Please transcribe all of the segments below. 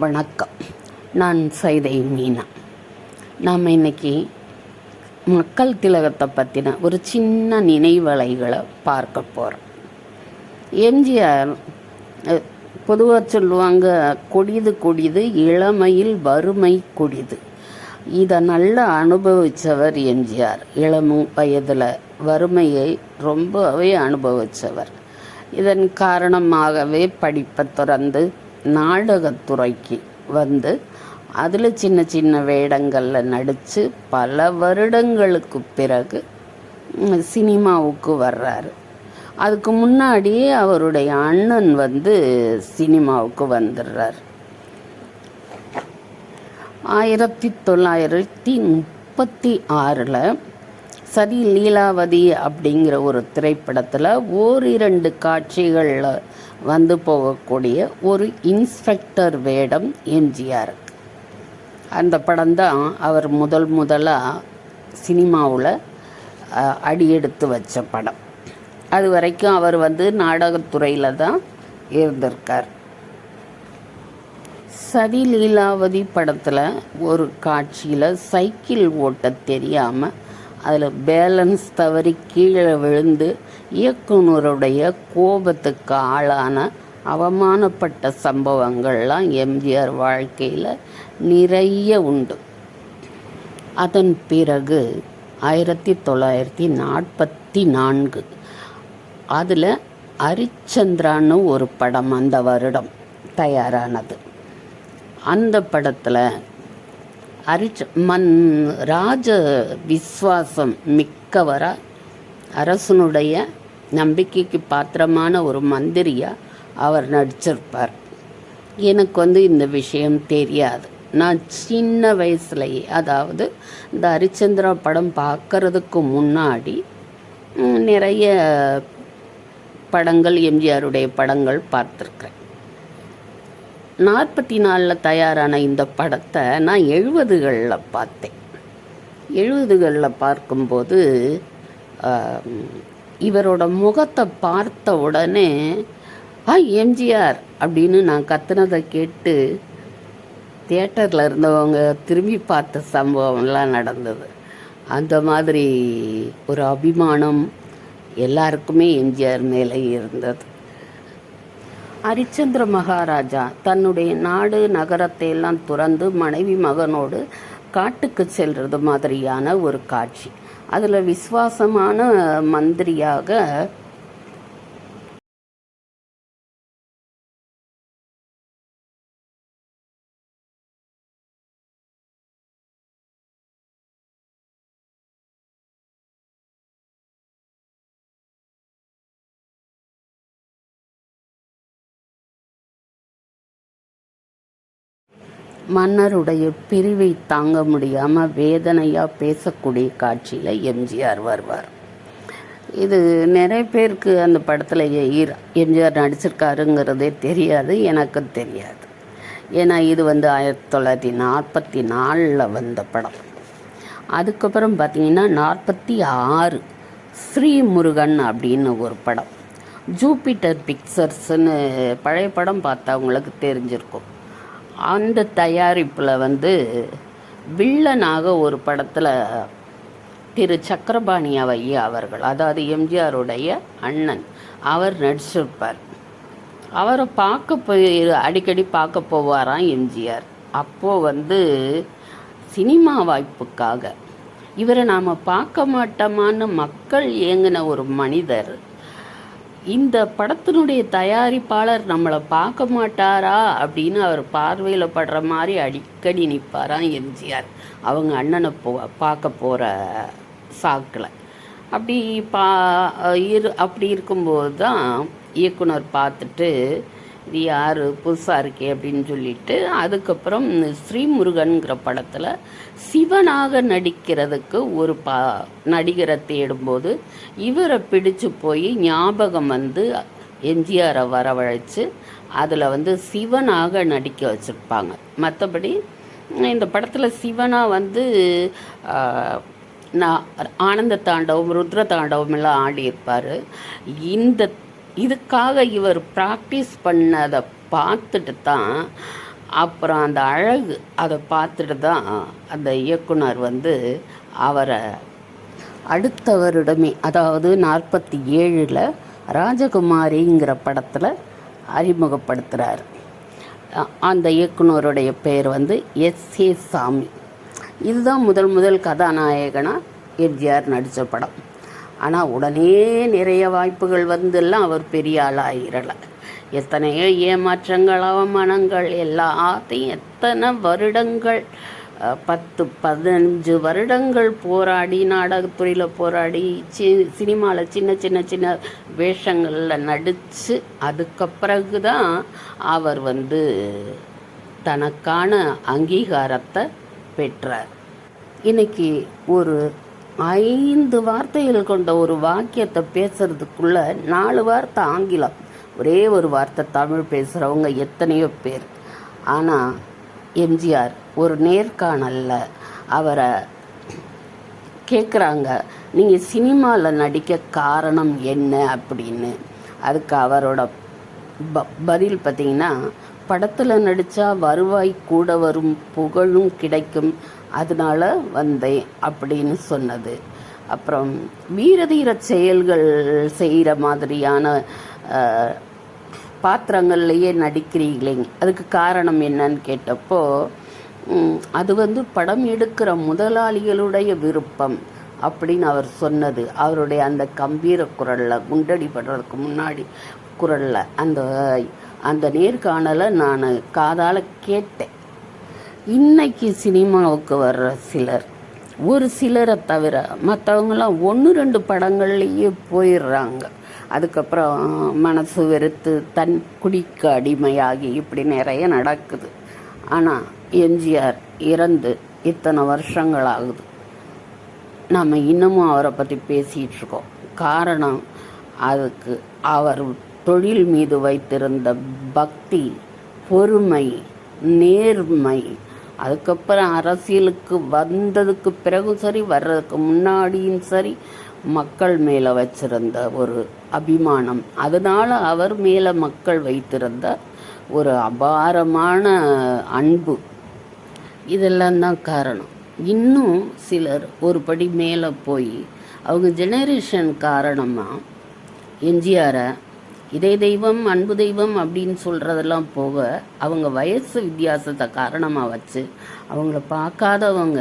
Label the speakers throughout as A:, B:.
A: வணக்கம். நான் சைதை மீனா. நாம் இன்றைக்கி மக்கள் திலகத்தை பற்றின ஒரு சின்ன நினைவலைகளை பார்க்க போகிறோம். எம்ஜிஆர் பொதுவாக சொல்லுவாங்க, கொடிது கொடிது இளமையில் வறுமை கொடிது. இதை நல்லா அனுபவித்தவர் எம்ஜிஆர். இளம் வயதில் வறுமையை ரொம்பவே அனுபவித்தவர். இதன் காரணமாகவே படிப்பை துறந்து நாடகத்துறைக்கு வந்து அதில் சின்ன சின்ன வேடங்களில் நடித்து பல வருடங்களுக்கு பிறகு சினிமாவுக்கு வர்றாரு. அதுக்கு முன்னாடியே அவருடைய அண்ணன் சினிமாவுக்கு வந்துடுறார். 1936 சரி லீலாவதி அப்படிங்கிற ஒரு திரைப்படத்தில் ஓரிரண்டு காட்சிகளில் போகக்கூடிய ஒரு இன்ஸ்பெக்டர் வேடம் எம்ஜிஆருக்கு. அந்த படம் தான் அவர் முதலாக சினிமாவில் அடியெடுத்து வச்ச படம். அது வரைக்கும் அவர் நாடகத்துறையில் தான் இருந்திருக்கார். சதி லீலாவதி படத்தில் ஒரு காட்சியில் சைக்கிள் ஓட்ட தெரியாமல் அதில் பேலன்ஸ் தவறி கீழே விழுந்து இயக்குனருடைய கோபத்துக்கு ஆளான அவமானப்பட்ட சம்பவங்கள்லாம் எம்ஜிஆர் வாழ்க்கையில் நிறைய உண்டு. அதன் பிறகு 1944 அதில் ஹரிச்சந்திரான்னு ஒரு படம் அந்த வருடம் தயாரானது. அந்த படத்தில் ராஜ விஸ்வாசம் மிக்கவராக அரசனுடைய நம்பிக்கைக்கு பாத்திரமான ஒரு மந்திரியாக அவர் நடிச்சிருப்பார். எனக்கு இந்த விஷயம் தெரியாது. நான் சின்ன வயசுலேயே, அதாவது இந்த ஹரிச்சந்திரா படம் பார்க்கறதுக்கு முன்னாடி நிறைய படங்கள், எம்ஜிஆருடைய படங்கள் பார்த்துருக்குறேன். 44 தயாரான இந்த படத்தை நான் 70களில் பார்த்தேன். 70களில் பார்க்கும்போது இவரோட முகத்தை பார்த்த உடனே எம்ஜிஆர் அப்படின்னு நான் கத்துனதை கேட்டு தியேட்டரில் இருந்தவங்க திரும்பி பார்த்த சம்பவம்லாம் நடந்தது. அந்த மாதிரி ஒரு அபிமானம் எல்லாருக்குமே எம்ஜிஆர் மேலே இருந்தது. ஹரிச்சந்திர மகாராஜா தன்னுடைய நாடு நகரத்தை எல்லாம் துறந்து மனைவி மகனோடு காட்டுக்கு செல்வது மாதிரியான ஒரு காட்சி. அதில் விசுவாசமான மந்திரியாக மன்னருடைய பிரிவை தாங்க முடியாமல் வேதனையாக பேசக்கூடிய காட்சியில் எம்ஜிஆர் வருவார். இது நிறைய பேருக்கு அந்த படத்தில் எம்ஜிஆர் நடிச்சிருக்காருங்கிறதே தெரியாது, எனக்கு தெரியாது. ஏன்னா இது 1944 வந்த படம். அதுக்கப்புறம் பார்த்திங்கன்னா 46 ஸ்ரீமுருகன் அப்படின்னு ஒரு படம். ஜூபிட்டர் பிக்சர்ஸ்னு பழைய படம் பார்த்தவங்களுக்கு தெரிஞ்சிருக்கும். அந்த தயாரிப்பில் வில்லனாக ஒரு படத்தில் திரு சக்கரபாணி ஐயா அவர்கள், அதாவது எம்ஜிஆருடைய அண்ணன், அவர் நடிச்சிருப்பார். அவரை அடிக்கடி பார்க்க போவாராம் எம்ஜிஆர். அப்போது சினிமா வாய்ப்புக்காக இவரை நாம் பார்க்க மாட்டோமான்னு மக்கள் ஏங்கின ஒரு மனிதர் இந்த படத்தினுடைய தயாரிப்பாளர் நம்மளை பார்க்க மாட்டாரா அப்படின்னு அவர் பார்வையில் படுற மாதிரி அடிக்கடி நிற்பாராம் எம்ஜிஆர். அவங்க அண்ணனை பார்க்க போகிற சாக்கில் அப்படி இருக்கும்போது தான் இயக்குனர் பார்த்துட்டு, இது யார் புதுசாக இருக்கே அப்படின்னு சொல்லிட்டு, அதுக்கப்புறம் ஸ்ரீமுருகன்கிற படத்தில் சிவனாக நடிக்கிறதுக்கு ஒரு நடிகரை தேடும்போது இவரை பிடிச்சு போய் ஞாபகம் எம்ஜிஆரை வரவழைச்சு அதில் சிவனாக நடிக்க வச்சுருப்பாங்க. மற்றபடி இந்த படத்தில் சிவனாக நான் ஆனந்த தாண்டவம், ருத்ர தாண்டவம் எல்லாம் ஆடியிருப்பார். இதுக்காக இவர் ப்ராக்டிஸ் பண்ணதை பார்த்துட்டு தான் அப்புறம் அந்த அழகு அதை பார்த்துட்டு தான் அந்த இயக்குனர் அவரை அடுத்த வருடமே, அதாவது 47ல் ராஜகுமாரிங்கிற படத்தில் அறிமுகப்படுத்துகிறார். அந்த இயக்குனருடைய பெயர் எஸ்.ஏ. சாமி. இதுதான் முதல் கதாநாயகனாக எம்ஜிஆர் நடித்த படம். ஆனால் உடனே நிறைய வாய்ப்புகள் எல்லாம் அவர் பெரிய ஆளாகிறலை. எத்தனையோ ஏமாற்றங்கள், அவமானங்கள், எல்லாத்தையும் எத்தனை வருடங்கள், 10-15 வருடங்கள் போராடி, நாடகத்துறையில் போராடி, சினிமாவில் சின்ன வேஷங்களில் நடித்து அதுக்கப்பிறகு தான் அவர் தனக்கான அங்கீகாரத்தை பெற்றார். இன்னைக்கு ஒரு 5 வார்த்தைகள் கொண்ட ஒரு வாக்கியத்தை பேசுறதுக்குள்ள 4 வார்த்தை ஆங்கிலம், ஒரே ஒரு வார்த்தை தமிழ் பேசுகிறவங்க எத்தனையோ பேர். ஆனால் எம்ஜிஆர் ஒரு நேர்காணலில் அவரை கேட்குறாங்க, நீங்கள் சினிமாவில் நடிக்க காரணம் என்ன அப்படின்னு. அதுக்கு அவரோட பதில் பார்த்திங்கன்னா, படத்தில் நடித்தா வருவாய் கூட வரும், புகழும் கிடைக்கும், அதனால வந்தேன் அப்படின்னு சொன்னது. அப்புறம் வீரதீர செயல்கள் செய்கிற மாதிரியான பாத்திரங்கள்லையே நடிக்கிறீங்களே, அதுக்கு காரணம் என்னன்னு கேட்டப்போ, அது படம் எடுக்கிற முதலாளிகளுடைய விருப்பம் அப்படின்னு அவர் சொன்னது. அவருடைய அந்த கம்பீர குரலில், குண்டடி படுறதுக்கு முன்னாடி குரலில் அந்த நேர்காணலை நான் காதால் கேட்டேன். இன்னைக்கு சினிமாவுக்கு வர்ற சிலர், ஒரு சிலரை தவிர மற்றவங்களாம் 1-2 படங்கள்லேயே போயிடுறாங்க. அதுக்கப்புறம் மனசு வெறுத்து தன் குடிக்கு அடிமையாகி இப்படி நிறைய நடக்குது. ஆனால் எம்ஜிஆர் இறந்து இத்தனை வருஷங்கள் ஆகுது, நம்ம இன்னமும் அவரை பற்றி பேசிகிட்டு இருக்கோம். காரணம், அதுக்கு அவர் தொழில் மீது வைத்திருந்த பக்தி, பொறுமை, நேர்மை, அதுக்கப்புறம் அரசியலுக்கு வந்ததுக்கு பிறகும் சரி, வர்றதுக்கு முன்னாடியும் சரி, மக்கள் மேலே வச்சிருந்த ஒரு அபிமானம், அதனால் அவர் மேலே மக்கள் வைத்திருந்த ஒரு அபாரமான அன்பு, இதெல்லாம் தான் காரணம். இன்னும் சிலர் ஒரு படி மேலே போய் அவங்க ஜெனரேஷன் காரணமாக எம்ஜிஆரை இதே தெய்வம், அன்பு தெய்வம் அப்படின்னு சொல்கிறதெல்லாம் போக, அவங்க வயசு வித்தியாசத்தை காரணமாக வச்சு அவங்கள பார்க்காதவங்க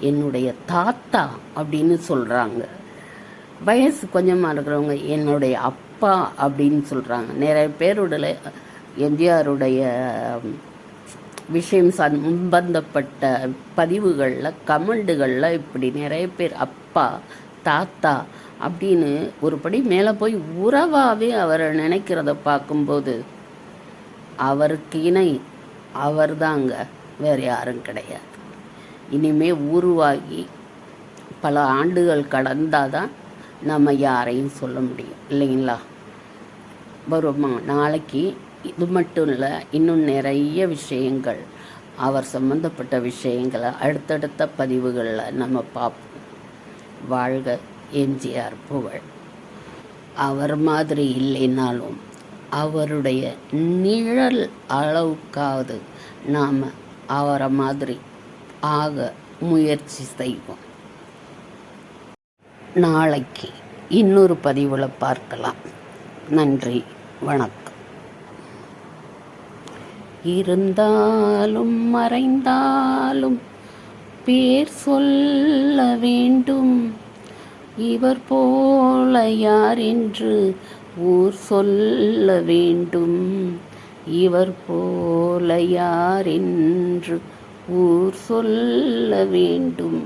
A: என்னுடைய தாத்தா அப்படின்னு சொல்கிறாங்க. வயசு கொஞ்சமாக இருக்கிறவங்க என்னுடைய அப்பா அப்படின்னு சொல்கிறாங்க. நிறைய பேருடைய எம்ஜிஆருடைய விஷயம் சம்பந்தப்பட்ட பதிவுகளில், கமெண்டுகளில் இப்படி நிறைய பேர் அப்பா, தாத்தா அப்படின்னு ஒரு படி மேலே போய் உறவாகவே அவரை நினைக்கிறத பார்க்கும்போது, அவருக்கு இணை அவர் தாங்க, வேறு யாரும் கிடையாது. இனிமே உருவாகி பல ஆண்டுகள் கடந்தால் தான் நம்ம யாரையும் சொல்ல முடியும், இல்லைங்களா? வருமா நாளைக்கு இது மட்டும் இல்லை, இன்னும் நிறைய விஷயங்கள், அவர் சம்பந்தப்பட்ட விஷயங்களை அடுத்தடுத்த பதிவுகளில் நம்ம பார்ப்போம். வாழ்க எம்ஜிஆர் புகழ். அவர் மாதிரி இல்லைனாலும் அவருடைய நிழல் அளவுக்காவது நாம் அவரை மாதிரி ஆக முயற்சி செய்வோம். நாளைக்கு இன்னொரு பதிவில் பார்க்கலாம். நன்றி, வணக்கம். இருந்தாலும் மறைந்தாலும் பேர் சொல்ல வேண்டும், இவர் போல யார் என்று ஊர் சொல்ல வேண்டும், இவர் போல யார் என்று ஊர் சொல்ல வேண்டும்.